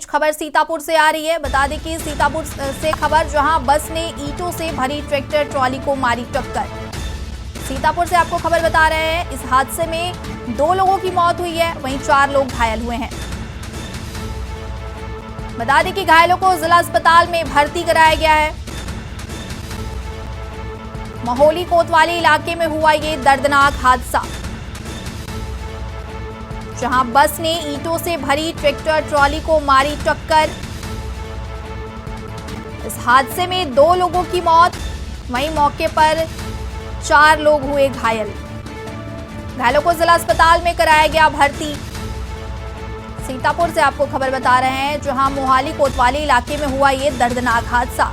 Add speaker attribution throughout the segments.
Speaker 1: खबर सीतापुर से आ रही है। बता दें कि सीतापुर से खबर, जहां बस ने ईंटों से भरी ट्रैक्टर ट्रॉली को मारी टक्कर। सीतापुर से आपको खबर बता रहे हैं। इस हादसे में 2 लोगों की मौत हुई है, वहीं 4 लोग घायल हुए हैं। बता दें कि घायलों को जिला अस्पताल में भर्ती कराया गया है। महोली कोतवाली इलाके में हुआ ये दर्दनाक हादसा, जहां बस ने ईंटों से भरी ट्रैक्टर ट्रॉली को मारी टक्कर। इस हादसे में 2 लोगों की मौत, वहीं मौके पर 4 लोग हुए घायल। घायलों को जिला अस्पताल में कराया गया भर्ती। सीतापुर से आपको खबर बता रहे हैं, जहां मोहाली कोतवाली इलाके में हुआ ये दर्दनाक हादसा।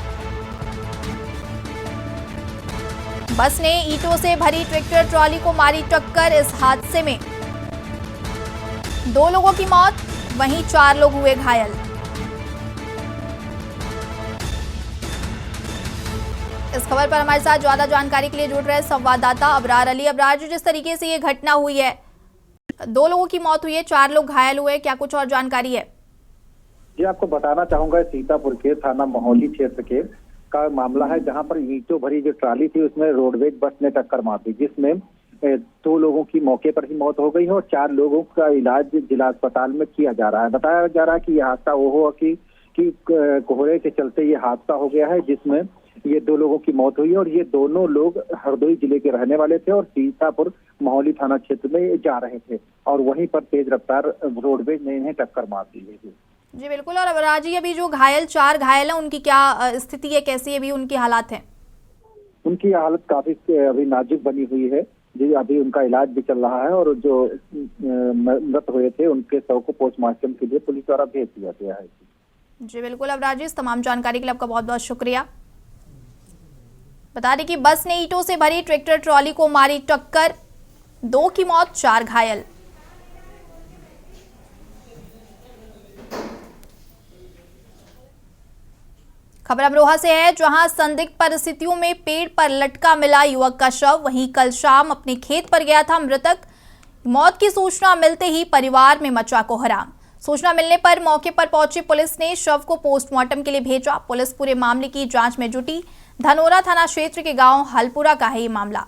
Speaker 1: बस ने ईंटों से भरी ट्रैक्टर ट्रॉली को मारी टक्कर। इस हादसे में 2 लोगों की मौत, वहीं 4 लोग हुए घायल। इस खबर पर हमारे साथ ज्यादा जानकारी के लिए जुड़ रहे संवाददाता अबरार अली। अबरार जी, जिस तरीके से ये घटना हुई है, 2 लोगों की मौत हुई है, 4 लोग घायल हुए, क्या कुछ और जानकारी है?
Speaker 2: जी, आपको बताना चाहूंगा, सीतापुर के थाना महोली क्षेत्र के का मामला है, जहां पर ईंटों भरी जो ट्राली थी उसमें रोडवेज बस ने टक्कर मार दी, जिसमें 2 लोगों की मौके पर ही मौत हो गई है और 4 लोगों का इलाज जिला अस्पताल में किया जा रहा है। बताया जा रहा है कि यह हादसा वो हुआ कि कोहरे के चलते ये हादसा हो गया है, जिसमें ये 2 लोगों की मौत हुई है और ये दोनों लोग हरदोई जिले के रहने वाले थे और सीतापुर महोली थाना क्षेत्र में जा रहे थे और वहीं पर तेज रफ्तार रोडवेज ने इन्हें टक्कर मार दी है।
Speaker 1: जी बिल्कुल। और अबरार जी, अभी जो 4 घायल हैं, उनकी क्या स्थिति है, कैसी अभी उनकी हालात है?
Speaker 2: उनकी हालत काफी अभी नाजुक बनी हुई है जी। अभी उनका इलाज भी चल रहा है और जो मृत हुए थे उनके शव को पोस्टमार्टम के लिए पुलिस द्वारा भेज दिया गया है।
Speaker 1: जी बिल्कुल अबरार जी, इस तमाम जानकारी के लिए आपका बहुत बहुत शुक्रिया। बता दें कि बस ने ईंटों से भरी ट्रैक्टर ट्रॉली को मारी टक्कर, 2 की मौत, 4 घायल। खबर अमरोहा से है, जहां संदिग्ध परिस्थितियों में पेड़ पर लटका मिला युवक का शव। वहीं कल शाम अपने खेत पर गया था मृतक। मौत की सूचना मिलते ही परिवार में मचा कोहराम। सूचना मिलने पर मौके पर पहुंची पुलिस ने शव को पोस्टमार्टम के लिए भेजा। पुलिस पूरे मामले की जांच में जुटी। धनोरा थाना क्षेत्र के गांव हलपुरा का है ये मामला।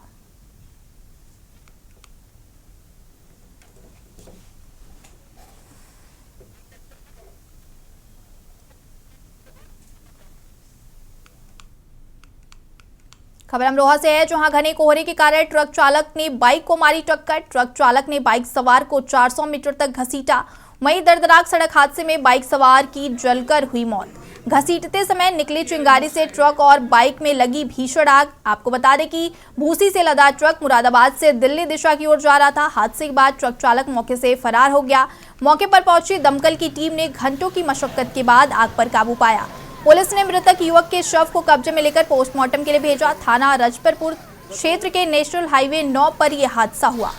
Speaker 1: खबर अमरोहा से है, जहां घने कोहरे के कारण ट्रक चालक ने बाइक को मारी टक्कर। ट्रक चालक ने बाइक सवार को 400 मीटर तक घसीटा। वहीं दर्दनाक सड़क हादसे में बाइक सवार की जलकर हुई मौत। घसीटते समय निकली चिंगारी से ट्रक और बाइक में लगी भीषण आग। आपको बता दें कि भूसी से लदा ट्रक मुरादाबाद से दिल्ली दिशा की ओर जा रहा था। हादसे के बाद ट्रक चालक मौके से फरार हो गया। मौके पर पहुंची दमकल की टीम ने घंटों की मशक्कत के बाद आग पर काबू पाया। पुलिस ने मृतक युवक के शव को कब्जे में लेकर पोस्टमार्टम के लिए भेजा। थाना रजपरपुर क्षेत्र के नेशनल हाईवे 9 पर यह हादसा हुआ।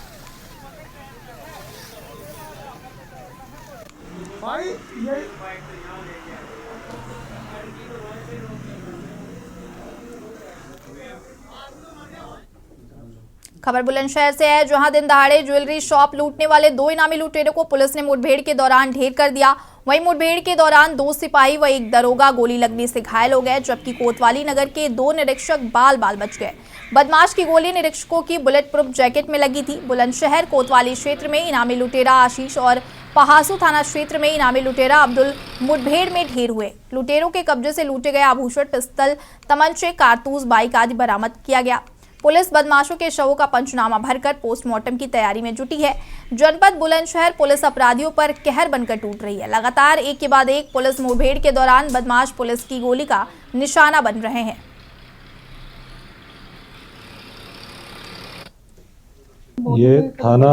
Speaker 1: खबर बुलंदशहर से है, जहां दिन दहाड़े ज्वेलरी शॉप लूटने वाले 2 इनामी लुटेरों को पुलिस ने मुठभेड़ के दौरान ढेर कर दिया। वहीं मुठभेड़ के दौरान 2 सिपाही व 1 दरोगा गोली लगने से घायल हो गए, जबकि कोतवाली नगर के 2 निरीक्षक बाल बाल बच गए। बदमाश की गोली निरीक्षकों की बुलेट प्रूफ जैकेट में लगी थी। बुलंदशहर कोतवाली क्षेत्र में इनामी लुटेरा आशीष और पहासू थाना क्षेत्र में इनामी लुटेरा अब्दुल मुठभेड़ में ढेर हुए। लुटेरों के कब्जे से लूटे गए आभूषण, पिस्तल, तमंचे, कारतूस, बाइक आदि बरामद किया गया। पुलिस बदमाशों के शवों का पंचनामा भरकर पोस्टमार्टम की तैयारी में जुटी है। जनपद बुलंदशहर पुलिस अपराधियों पर कहर बनकर टूट रही है। लगातार एक के बाद एक पुलिस मुठभेड़ के दौरान बदमाश पुलिस की गोली का निशाना बन रहे हैं।
Speaker 3: ये थाना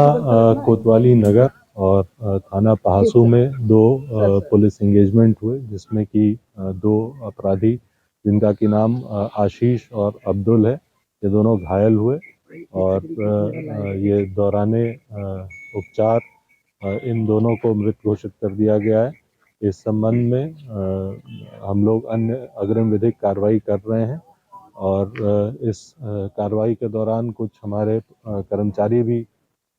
Speaker 3: कोतवाली नगर और थाना पहासू में 2 पुलिस एंगेजमेंट हुए, जिसमें कि 2 अपराधी जिनका की नाम आशीष और अब्दुल है, ये दोनों घायल हुए और ये दौराने उपचार इन दोनों को मृत घोषित कर दिया गया है। इस संबंध में हम लोग अन्य अग्रिम विधिक कार्रवाई कर रहे हैं और इस कार्रवाई के दौरान कुछ हमारे कर्मचारी भी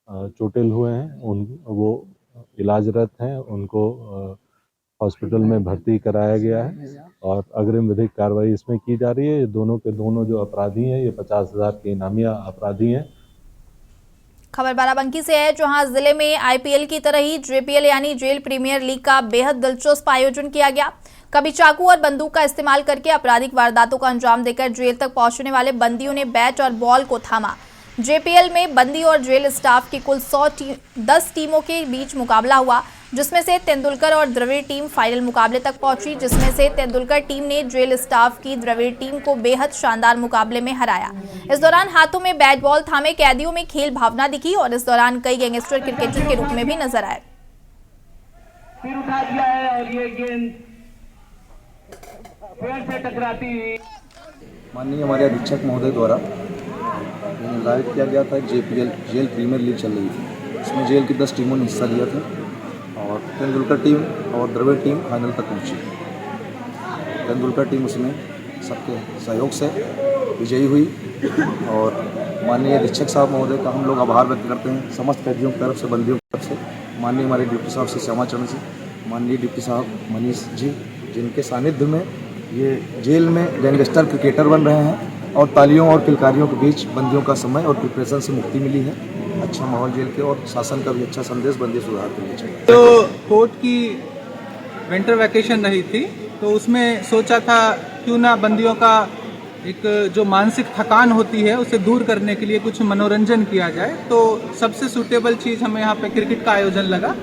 Speaker 3: चोटिल हुए हैं। वो इलाजरत हैं, उनको हॉस्पिटल में भर्ती कराया गया है और अग्रिम विधिक कार्रवाई इसमें की जा रही है। ये दोनों के दोनों जो अपराधी हैं ये 50,000 के इनामिया अपराधी हैं।
Speaker 1: खबर बाराबंकी से है, जहां जिले में आईपीएल की तरह ही जेपीएल यानी जेल प्रीमियर लीग का बेहद दिलचस्प आयोजन किया गया। कभी चाकू और बंदूक का इस्तेमाल करके आपराधिक वारदातों का अंजाम देकर जेल तक पहुंचने वाले बंदियों ने बैट और बॉल को थामा। जेपीएल में बंदी और जेल स्टाफ की कुल 10 टीमों के बीच मुकाबला हुआ, जिसमें से तेंदुलकर और द्रविड़ टीम फाइनल मुकाबले तक पहुंची, जिसमें से तेंदुलकर टीम ने जेल स्टाफ की द्रविड़ टीम को बेहद शानदार मुकाबले में हराया। इस दौरान हाथों में बैट बॉल थामे कैदियों में खेल भावना दिखी और इस दौरान कई गैंगस्टर क्रिकेटर के रूप में भी नजर आए।
Speaker 4: फिर उठा दिया है और ये गेंद पेड़ से टकराती हुई।
Speaker 5: माननीय हमारे अधीक्षक महोदय द्वारा निर्धारित किया गया था जेपीएल जेल प्रीमियर लीग चल रही थी। इसमें जेल की 10 टीमों ने हिस्सा लिया था और तेंदुलकर टीम और द्रविड़ टीम फाइनल तक पहुंची। तेंदुलकर टीम उसमें सबके सहयोग से विजयी हुई और माननीय अधीक्षक साहब महोदय का हम लोग आभार व्यक्त करते हैं समस्त कैदियों की तरफ से, बंदियों की तरफ से, माननीय हमारे डिप्टी साहब से श्यामाचरण जी, माननीय डिप्टी साहब मनीष जी, जिनके सानिध्य में ये जेल में गैंगस्टर क्रिकेटर बन रहे हैं और तालियों और किलकारियों के बीच बंदियों का समय और प्रिपरेशन से मुक्ति मिली है। अच्छा माहौल जेल के और शासन का भी अच्छा संदेश बंदी सुधार के लिए चाहिए।
Speaker 6: तो कोर्ट की विंटर वैकेशन रही थी तो उसमें सोचा था क्यों ना बंदियों का एक जो मानसिक थकान होती है उसे दूर करने के लिए कुछ मनोरंजन किया जाए। तो सबसे सूटेबल चीज़ हमें यहाँ पे क्रिकेट का आयोजन लगा।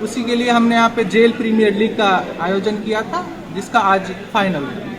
Speaker 6: उसी के लिए हमने यहाँ पे जेल प्रीमियर लीग का आयोजन किया था, जिसका आज फाइनल हुआ।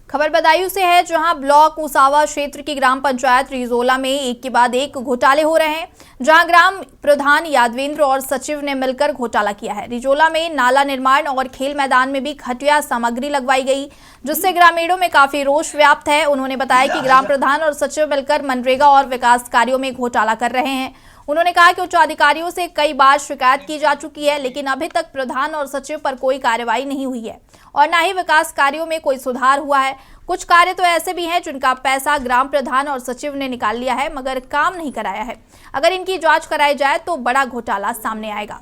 Speaker 1: खबर बदायूं से है, जहां ब्लॉक उसावा क्षेत्र की ग्राम पंचायत रिजोला में एक के बाद एक घोटाले हो रहे हैं, जहां ग्राम प्रधान यादवेंद्र और सचिव ने मिलकर घोटाला किया है। रिजोला में नाला निर्माण और खेल मैदान में भी घटिया सामग्री लगवाई गई, जिससे ग्रामीणों में काफी रोष व्याप्त है। उन्होंने बताया कि ग्राम प्रधान और सचिव मिलकर मनरेगा और विकास कार्यों में घोटाला कर रहे हैं। उन्होंने कहा कि उच्च अधिकारियों से कई बार शिकायत की जा चुकी है, लेकिन अभी तक प्रधान और सचिव पर कोई कार्रवाई नहीं हुई है और न ही विकास कार्यों में कोई सुधार हुआ है। कुछ कार्य तो ऐसे भी हैं जिनका पैसा ग्राम प्रधान और सचिव ने निकाल लिया है, मगर काम नहीं कराया है। अगर इनकी जांच कराई जाए तो बड़ा घोटाला सामने आएगा।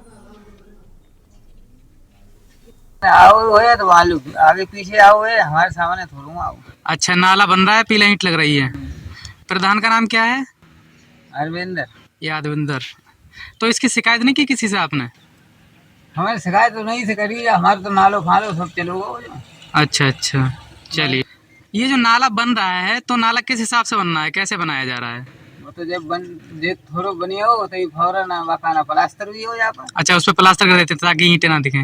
Speaker 7: आओ है तो आलू आगे पीछे आओ है, हमारे सामने थोड़ा आओ।
Speaker 8: अच्छा, नाला बन रहा है, पीला ईंट लग रही है। प्रधान का नाम क्या है?
Speaker 7: अरविंदर
Speaker 8: यादविंदर। तो इसकी शिकायत नहीं की किसी से आपने?
Speaker 7: हमारी शिकायत तो नहीं से करी, हमारे तो नालो फालो सब चलो।
Speaker 8: अच्छा, चलिए। ये जो नाला बन रहा है तो नाला किस हिसाब से बनना है, कैसे बनाया जा रहा है?
Speaker 7: वो तो जब थोड़ा बनी हो तो ये फौरन मकाना प्लास्टर भी हो जाता।
Speaker 8: अच्छा, उस पर प्लास्टर कर देते ताकि ईंटें ना दिखें।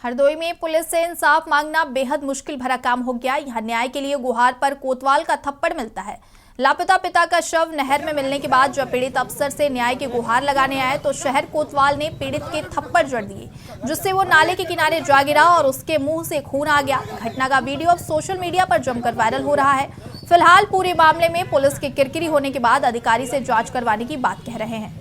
Speaker 1: हरदोई में पुलिस से इंसाफ मांगना बेहद मुश्किल भरा काम हो गया। यहाँ न्याय के लिए गुहार पर कोतवाल का थप्पड़ मिलता है। लापता पिता का शव नहर में मिलने के बाद जब पीड़ित अफसर से न्याय की गुहार लगाने आए तो शहर कोतवाल ने पीड़ित के थप्पड़ जड़ दिए, जिससे वो नाले के किनारे जा गिरा और उसके मुंह से खून आ गया। घटना का वीडियो अब सोशल मीडिया पर जमकर वायरल हो रहा है। फिलहाल पूरे मामले में पुलिस की किरकिरी होने के बाद अधिकारी से जांच करवाने की बात कह रहे हैं।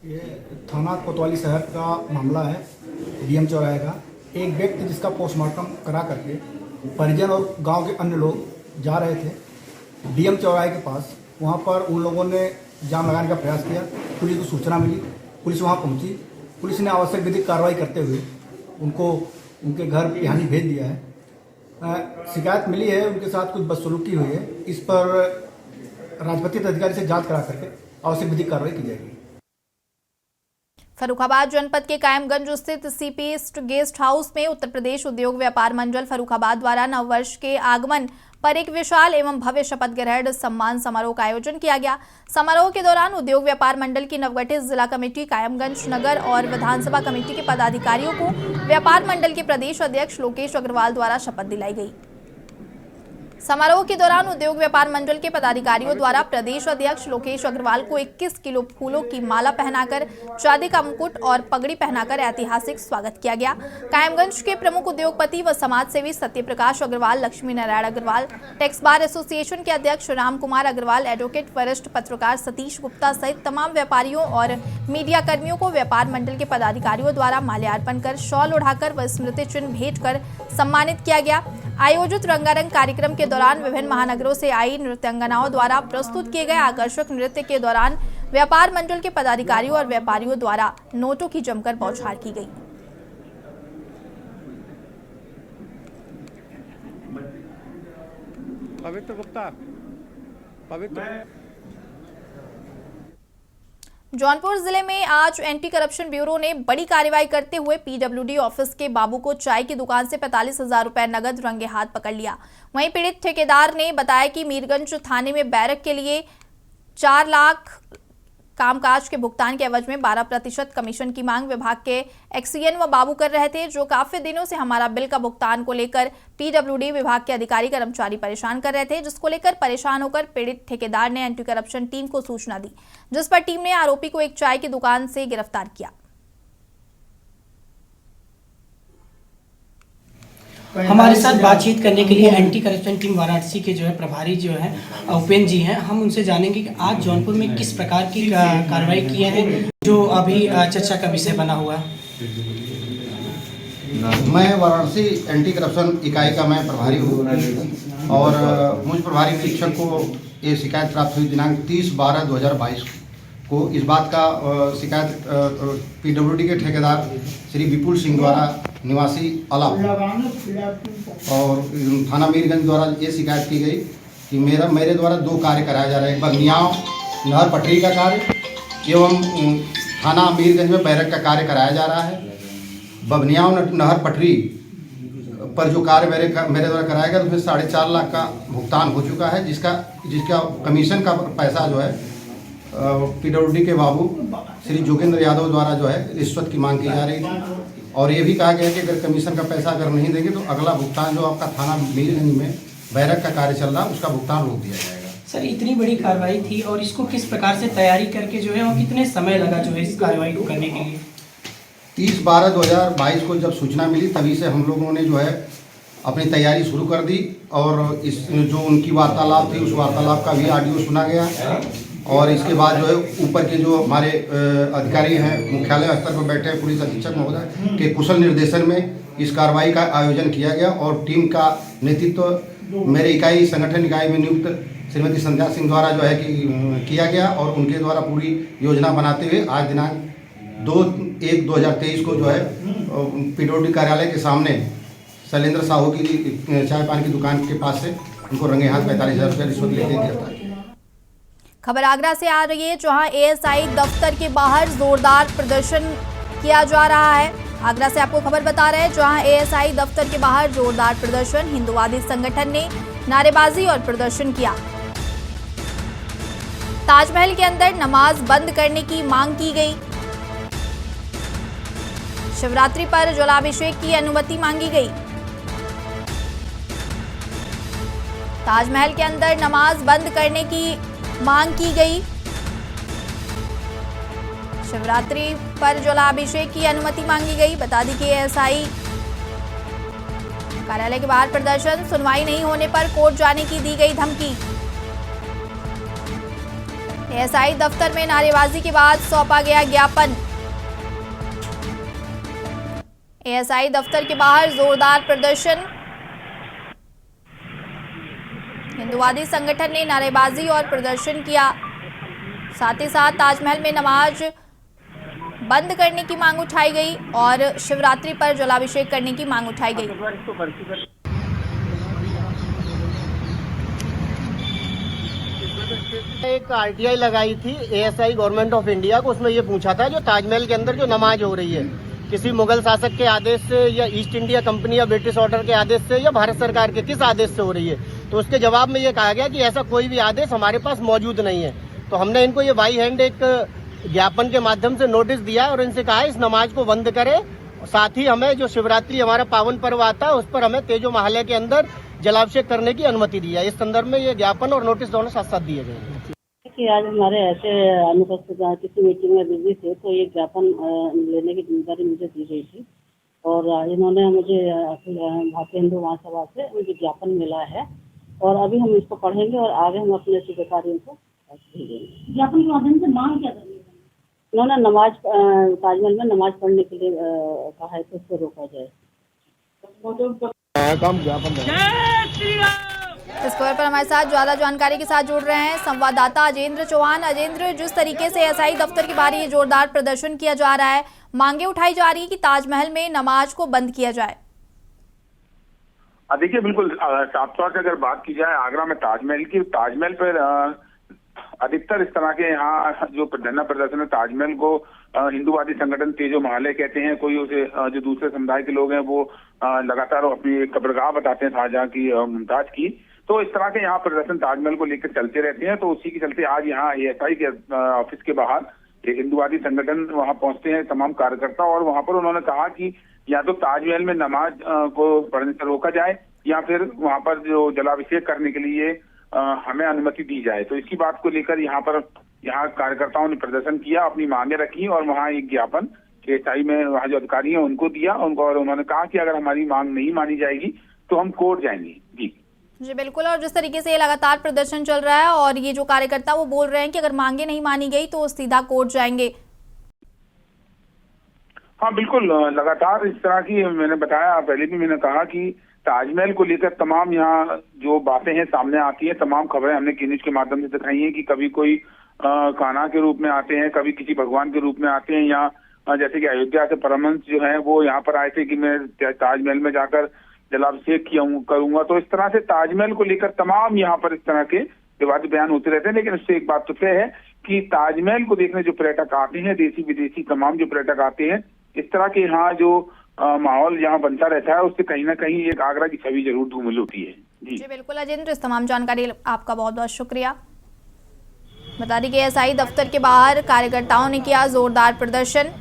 Speaker 9: ये थाना कोतवाली शहर का मामला है, डीएम चौराहे का। एक व्यक्ति जिसका पोस्टमार्टम करा करके परिजन और गांव के अन्य लोग जा रहे थे डीएम चौराहे के पास। वहां पर उन लोगों ने जाम लगाने का प्रयास किया। पुलिस को सूचना मिली, पुलिस वहां पहुंची। पुलिस ने आवश्यक विधिक कार्रवाई करते हुए उनको उनके घर पिहानी भेज दिया है। शिकायत मिली है, उनके साथ कुछ बदसलूकी हुई है। इस पर राजपत्रित अधिकारी से जांच करा करके आवश्यक विधिक कार्रवाई की जाएगी।
Speaker 1: फर्रुखाबाद जनपद के कायमगंज स्थित सीपी गेस्ट हाउस में उत्तर प्रदेश उद्योग व्यापार मंडल फर्रुखाबाद द्वारा नववर्ष के आगमन पर एक विशाल एवं भव्य शपथ ग्रहण सम्मान समारोह का आयोजन किया गया। समारोह के दौरान उद्योग व्यापार मंडल की नवगठित जिला कमेटी, कायमगंज नगर और विधानसभा कमेटी के पदाधिकारियों को व्यापार मंडल के प्रदेश अध्यक्ष लोकेश अग्रवाल द्वारा शपथ दिलाई गई। समारोह के दौरान उद्योग व्यापार मंडल के पदाधिकारियों द्वारा प्रदेश अध्यक्ष लोकेश अग्रवाल को 21 किलो फूलों की माला पहनाकर चांदी का मुकुट और पगड़ी पहनाकर ऐतिहासिक स्वागत किया गया। कायमगंज के प्रमुख उद्योगपति व समाज सेवी Satyaprakash Agarwal, Lakshmi Narayan Agarwal, tax bar association के अध्यक्ष राम कुमार अग्रवाल, एडवोकेट वरिष्ठ पत्रकार सतीश गुप्ता सहित तमाम व्यापारियों और मीडिया कर्मियों को व्यापार मंडल के पदाधिकारियों द्वारा माल्यार्पण कर, शॉल उड़ाकर व स्मृति चिन्ह भेंट कर सम्मानित किया गया। आयोजित रंगारंग कार्यक्रम के दौरान विभिन्न महानगरों से आई नृत्यांगनाओं द्वारा प्रस्तुत किए गए आकर्षक नृत्य के दौरान व्यापार मंडल के पदाधिकारियों और व्यापारियों द्वारा नोटों की जमकर बौछार की गई।
Speaker 6: पवित्र गुप्ता,
Speaker 1: जौनपुर जिले में आज एंटी करप्शन ब्यूरो ने बड़ी कार्रवाई करते हुए पीडब्ल्यूडी ऑफिस के बाबू को चाय की दुकान से 45,000 रुपए नगद रंगे हाथ पकड़ लिया। वहीं पीड़ित ठेकेदार ने बताया कि मीरगंज थाने में बैरक के लिए 4 लाख कामकाज के भुगतान के एवज में 12% कमीशन की मांग विभाग के एक्सीएन व बाबू कर रहे थे, जो काफी दिनों से हमारा बिल का भुगतान को लेकर पीडब्ल्यूडी विभाग के अधिकारी कर्मचारी परेशान कर रहे थे, जिसको लेकर परेशान होकर पीड़ित ठेकेदार ने एंटी करप्शन टीम को सूचना दी, जिस पर टीम ने आरोपी को एक चाय की दुकान से गिरफ्तार किया।
Speaker 10: हमारे साथ बातचीत करने के लिए एंटी करप्शन टीम वाराणसी के प्रभारी उपेंद्र जी हैं। हम उनसे जानेंगे कि आज जौनपुर में किस प्रकार की कार्रवाई की है जो अभी चर्चा का विषय बना हुआ है।
Speaker 11: मैं वाराणसी एंटी करप्शन इकाई का मैं प्रभारी हूँ और मुझ प्रभारी निरीक्षक को ये शिकायत प्राप्त हुई दिनांक 30/12/2022 को। इस बात का शिकायत पीडब्ल्यूडी के ठेकेदार श्री विपुल सिंह द्वारा निवासी अला और थाना मीरगंज द्वारा ये शिकायत की गई कि मेरे द्वारा 2 कार्य कराए जा रहे हैं। बगनियाव नहर पटरी का कार्य एवं थाना मीरगंज में बैरक का कार्य कराया जा रहा है। बगनियाव नहर पटरी पर जो कार्य मेरे द्वारा कराया गया उसमें 4.5 लाख का भुगतान हो चुका है, जिसका कमीशन का पैसा जो है पीडब्ल्यूडी के बाबू श्री जोगेंद्र यादव द्वारा रिश्वत की मांग की जा रही थी। और ये भी कहा गया कि अगर कमीशन का पैसा अगर नहीं देंगे तो अगला भुगतान जो आपका थाना मीरगंज में बैरक का कार्य चल रहा है उसका भुगतान रोक दिया जाएगा।
Speaker 10: सर, इतनी बड़ी कार्रवाई थी और इसको किस प्रकार से तैयारी करके और कितने समय लगा इस कार्रवाई को करने के लिए।
Speaker 11: 30/12/2022 को जब सूचना मिली तभी से हम लोगों ने अपनी तैयारी शुरू कर दी और इस जो उनकी वार्तालाप थी उस वार्तालाप का भी ऑडियो सुना गया और इसके बाद ऊपर के जो हमारे अधिकारी हैं मुख्यालय स्तर पर बैठे हैं पुलिस अधीक्षक महोदय के कुशल निर्देशन में इस कार्रवाई का आयोजन किया गया और टीम का नेतृत्व मेरे इकाई संगठन इकाई में नियुक्त श्रीमती संध्या सिंह द्वारा किया गया और उनके द्वारा पूरी योजना बनाते हुए आज दिनांक 2/1/2023 को पीडब्ल्यूडी कार्यालय के सामने शैलेंद्र साहू की चाय पान की दुकान के पास से उनको रंगे हाथ 45,000 रुपये रिश्वत लेते गिरफ्तार किया।
Speaker 1: खबर आगरा से आ रही है, जहां एएसआई दफ्तर के बाहर जोरदार प्रदर्शन किया जा रहा है। आगरा से आपको खबर बता रहे हैं, जहां एएसआई दफ्तर के बाहर जोरदार प्रदर्शन, हिंदुवादी संगठन ने नारेबाजी और प्रदर्शन किया। ताजमहल के अंदर नमाज बंद करने की मांग की गई। शिवरात्रि पर जलाभिषेक की अनुमति मांगी गई। ताजमहल के अंदर नमाज बंद करने की मांग की गई। शिवरात्रि पर जलाभिषेक की अनुमति मांगी गई। बता दी कि एएसआई कार्यालय के बाहर प्रदर्शन, सुनवाई नहीं होने पर कोर्ट जाने की दी गई धमकी। एएसआई दफ्तर में नारेबाजी के बाद सौंपा गया ज्ञापन। एएसआई दफ्तर के बाहर जोरदार प्रदर्शन, हिंदुवादी संगठन ने नारेबाजी और प्रदर्शन किया। साथ ही साथ ताजमहल में नमाज बंद करने की मांग उठाई गई और शिवरात्रि पर जलाभिषेक करने की मांग उठाई गई।
Speaker 12: एक आरटीआई लगाई थी एएसआई गवर्नमेंट ऑफ इंडिया को, उसमें ये पूछा था जो ताजमहल के अंदर जो नमाज हो रही है किसी मुगल शासक के आदेश से या ईस्ट इंडिया कंपनी या ब्रिटिश ऑर्डर के आदेश से या भारत सरकार के किस आदेश से हो रही है, तो उसके जवाब में ये कहा गया कि ऐसा कोई भी आदेश हमारे पास मौजूद नहीं है। तो हमने इनको ये बाई हैंड एक ज्ञापन के माध्यम से नोटिस दिया और इनसे कहा इस नमाज को बंद करें। साथ ही हमें जो शिवरात्रि हमारा पावन पर्व आता है उस पर हमें तेजो महालय के अंदर जलाभिषेक करने की अनुमति दी है। इस संदर्भ में ये ज्ञापन और नोटिस दोनों साथ साथ दिए गए हैं।
Speaker 13: कि आज हमारे ऐसे अनुपस्थित किसी मीटिंग में बिजी थे, तो ये ज्ञापन लेने की जिम्मेदारी मुझे दी गई थी और इन्होंने मुझे भारतीय हिंदू महासभा से मुझे ज्ञापन मिला है और अभी हम इसको पढ़ेंगे और आगे हम अपने अधिकारियों को भेजेंगे। ज्ञापन के माध्यम से मांग क्या करेंगे? उन्होंने नमाज ताजमहल में नमाज पढ़ने के लिए कहा है, तो उसको रोका जाए।
Speaker 1: इस खबर पर हमारे साथ ज्यादा जानकारी के साथ जुड़ रहे हैं संवाददाता अजेंद्र चौहान। अजेंद्र, जिस तरीके से एएसआई दफ्तर के बाहर ये जोरदार प्रदर्शन किया जा रहा है, मांगे उठाई जा रही है कि ताजमहल में नमाज को बंद किया जाए।
Speaker 14: देखिए, बिल्कुल साफ तौर से अगर बात की जाए आगरा में ताजमहल की, ताजमहल पर अधिकतर इस तरह के यहाँ जो धरना प्रदर्शन है, ताजमहल को हिंदूवादी संगठन तेजो महालय कहते हैं, कोई उसे जो दूसरे समुदाय के लोग हैं वो लगातार अपनी कब्रगाह बताते हैं शाहजहां की, मुमताज की। तो इस तरह के यहाँ प्रदर्शन ताजमहल को लेकर चलते रहते हैं। तो उसी के चलते आज यहाँ एएसआई के ऑफिस के बाहर एक हिंदूवादी संगठन वहाँ पहुंचते हैं, तमाम कार्यकर्ता, और वहाँ पर उन्होंने कहा कि या तो ताजमहल में नमाज को पढ़ने से रोका जाए या फिर वहाँ पर जो जलाभिषेक करने के लिए हमें अनुमति दी जाए। तो इसकी बात को लेकर यहाँ कार्यकर्ताओं ने प्रदर्शन किया, अपनी मांगे रखी और वहाँ एक ज्ञापन एएसआई में वहाँ जो अधिकारी हैं उनको दिया और उन्होंने कहा कि अगर हमारी मांग नहीं मानी जाएगी तो हम कोर्ट जाएंगे।
Speaker 1: जी बिल्कुल, और जिस तरीके से ये लगातार प्रदर्शन चल रहा है और ये जो कार्यकर्ता वो बोल रहे हैं कि अगर मांगे नहीं मानी गई तो सीधा कोर्ट जाएंगे।
Speaker 14: हाँ बिल्कुल, लगातार इस तरह की मैंने बताया, पहले भी मैंने कहा कि ताजमहल को लेकर तमाम यहाँ जो बातें हैं सामने आती है, तमाम खबरें हमने न्यूज़ के माध्यम से दिखाई है कि कभी कोई कान्हा के रूप में आते हैं, कभी किसी भगवान के रूप में आते हैं। यहाँ जैसे कि अयोध्या से परमहंस जो है वो यहाँ पर आए थे कि मैं ताजमहल में जाकर जलाभिषेक करूंगा। तो इस तरह से ताजमहल को लेकर तमाम यहाँ पर इस तरह के विवादित बयान होते रहते हैं। लेकिन उससे एक बात तो तय है कि ताजमहल को देखने जो पर्यटक आते हैं, देसी विदेशी तमाम जो पर्यटक आते हैं, इस तरह के यहाँ जो माहौल यहाँ बनता रहता है, उससे कहीं ना कहीं एक आगरा की छवि जरूर धूमिल होती है।
Speaker 1: जी बिल्कुल अजेंद्र, इस तमाम जानकारी आपका बहुत बहुत शुक्रिया। बता दें कि एएसआई दफ्तर के बाहर कार्यकर्ताओं ने किया जोरदार प्रदर्शन।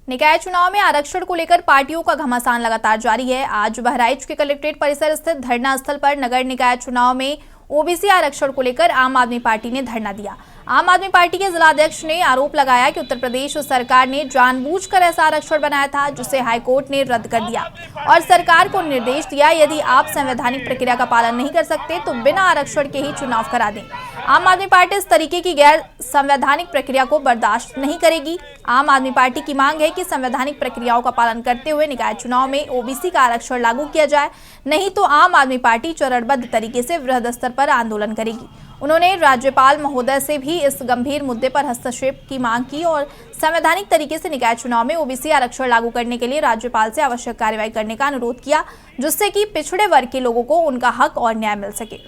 Speaker 1: निकाय चुनाव में आरक्षण को लेकर पार्टियों का घमासान लगातार जारी है। आज बहराइच के कलेक्ट्रेट परिसर स्थित धरना स्थल पर नगर निकाय चुनाव में ओबीसी आरक्षण को लेकर आम आदमी पार्टी ने धरना दिया। आम आदमी पार्टी के जिलाध्यक्ष ने आरोप लगाया कि उत्तर प्रदेश सरकार ने जानबूझकर ऐसा आरक्षण बनाया था जिसे हाईकोर्ट ने रद्द कर दिया और सरकार को निर्देश दिया यदि आप संवैधानिक प्रक्रिया का पालन नहीं कर सकते तो बिना आरक्षण के ही चुनाव करा दें। आम आदमी पार्टी इस तरीके की गैर संवैधानिक प्रक्रिया को बर्दाश्त नहीं करेगी। आम आदमी पार्टी की मांग है कि संवैधानिक प्रक्रियाओं का पालन करते हुए निकाय चुनाव में ओबीसी का आरक्षण लागू किया जाए, नहीं तो आम आदमी पार्टी चरणबद्ध तरीके से वृहद स्तर पर आंदोलन करेगी। उन्होंने राज्यपाल महोदय से भी इस गंभीर मुद्दे पर हस्तक्षेप की मांग की और संवैधानिक तरीके से निकाय चुनाव में ओबीसी आरक्षण लागू करने के लिए राज्यपाल से आवश्यक कार्रवाई करने का अनुरोध किया, जिससे कि पिछड़े वर्ग के लोगों को उनका हक और न्याय मिल सके।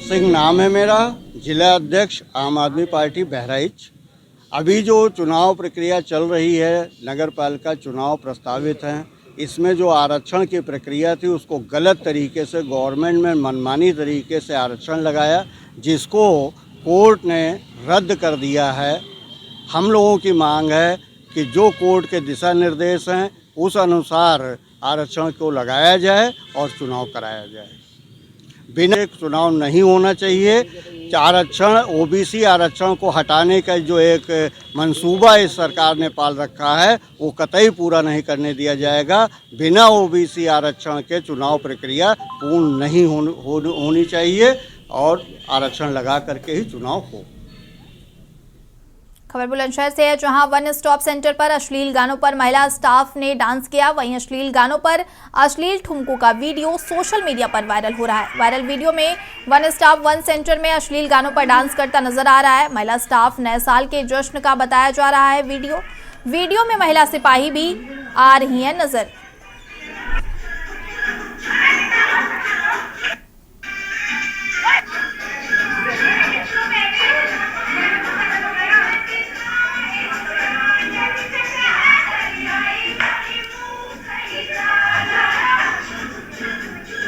Speaker 15: सिंह नाम है मेरा, जिला अध्यक्ष आम आदमी पार्टी बहराइच। अभी जो चुनाव प्रक्रिया चल रही है, नगर पालिका चुनाव प्रस्तावित हैं, इसमें जो आरक्षण की प्रक्रिया थी उसको गलत तरीके से गवर्नमेंट में मनमानी तरीके से आरक्षण लगाया, जिसको कोर्ट ने रद्द कर दिया है। हम लोगों की मांग है कि जो कोर्ट के दिशा निर्देश हैं उस अनुसार आरक्षण को लगाया जाए और चुनाव कराया जाए। बिना एक चुनाव नहीं होना चाहिए। आरक्षण ओबीसी आरक्षण को हटाने का जो एक मंसूबा इस सरकार ने पाल रखा है वो कतई पूरा नहीं करने दिया जाएगा। बिना ओबीसी आरक्षण के चुनाव प्रक्रिया पूर्ण नहीं होनी चाहिए और आरक्षण लगा करके ही चुनाव हो।
Speaker 1: खबर बुलंदशहर से है, जहां वन स्टॉप सेंटर पर अश्लील गानों पर महिला स्टाफ ने डांस किया। वहीं अश्लील गानों पर अश्लील ठुमकों का वीडियो सोशल मीडिया पर वायरल हो रहा है। वायरल वीडियो में वन स्टॉप वन सेंटर में अश्लील गानों पर डांस करता नजर आ रहा है। महिला स्टाफ नए साल के जश्न का बताया जा रहा है। वीडियो में महिला सिपाही भी आ रही हैं नजर।